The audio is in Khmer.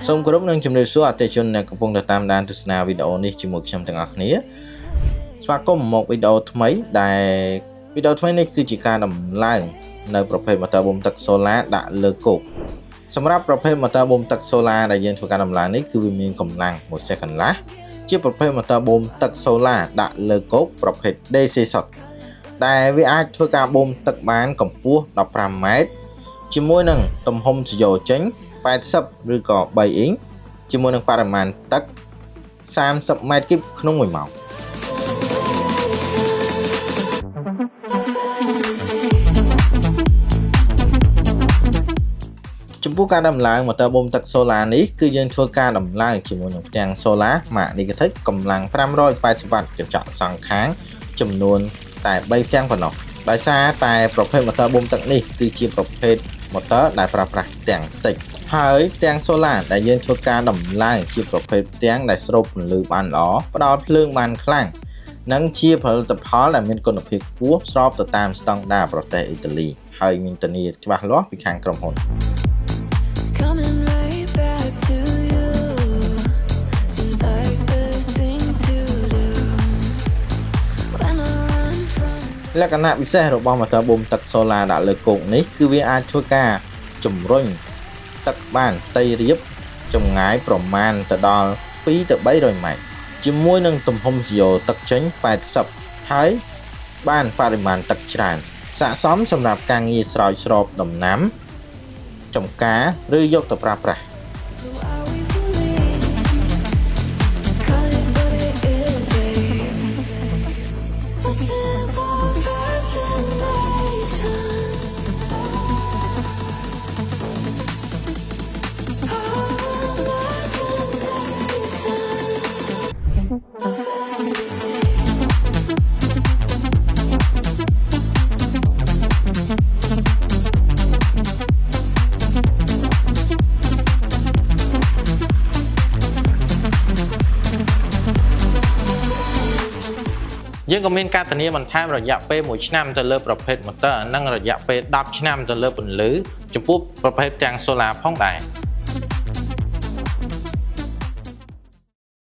សូមគោរពនឹងជំរាបសួរអតិថិជនអ្នកកំពុងតាមដានទស្សនាវីដេអូនេះជាមួយខ្ញុំទាំងអស់គ្នាស្វាគមន៍មកវីដេអូថ្មីដែលវីដេអូថ្មីនេះគឺជាការដំឡើងនៅប្រភេទ motor បូមទឹកសូឡាដាក់លើគោកសម្រាប់ប្រភេទ motor បូមទឹកសូឡាដែលយើងធ្វើការដំឡើងនេះគឺវាមានកម្លាំង1សេកន្លះជាប្រភេទ motor បូមទឹកសូឡាដាក់លើគោកប្រភេទ DC សុទ្ធដែលវាអាចធ្វើការបូមទឹកបានកម្ពស់15ម៉ែត្រជាមួយនឹងទំហំសយោចេញ80ឬក៏3អ៊ីងជាមួយនឹងបរិមាណទឹក30ម៉ែត្រគីបក្នុង1ម៉ោងចំពោះការដំឡើង motor បូមទឹកសូឡានេះគឺយើងធ្វើការដំឡើងជាមួយនឹងផ្ទាំងសូឡា Magnetech កម្លាំង580វ៉ាត់កញ្ចក់សងខាងចំនួនតែ3ផ្ទាំងប៉ុណ្ណោះដោយសារតែប្រភេទ motor បូមទឹកនេះគឺជាប្រភេទ motor ដែលប្រើប្រាស់ផ្ទាំងតិចហើយផ្ទាំងសូឡាដែលយើងធ្វើការដំឡើងជាប្រភេទផ្ទាំងដែលស្រូបពន្លឺបានល្អផ្ដល់ភ្លើងបានខ្លាំងនិងជាផលិតផលដែលមានគុណភាពខ្ពស់ស្របទៅតាមស្តង់ដារប្រទេសអ៊ីតាលីហើយមានធានាច្បាស់លាស់ពីខាងក្រុមហ៊ុនលក្ខណៈពិសេសរបស់ motor បូមទឹកសូឡាដាក់លើគោកនេះគឺវាអាចធ្វើការជំរុញទឹកបានផ្ទៃរាបចម្ងាយប្រមាណទៅដល់2ទៅ300ម៉ែត្រជាមួយនឹងទំហំសយោទឹកចេញ80ហើយបានបរិមាណទឹកច្រើនស័ក្តិសមសម្រាប់ការងារស្រោចស្រពដំណាំចម្ការឬយកទៅប្រើប្រាស់យើងក៏មានការធានាបន្ថែមរយៈពេល1ឆ្នាំទៅលើប្រភេទ motor និងរយៈពេល10ឆ្នាំទៅលើពន្លឺចំពោះប្រភេទទាំង solar ផងដែរ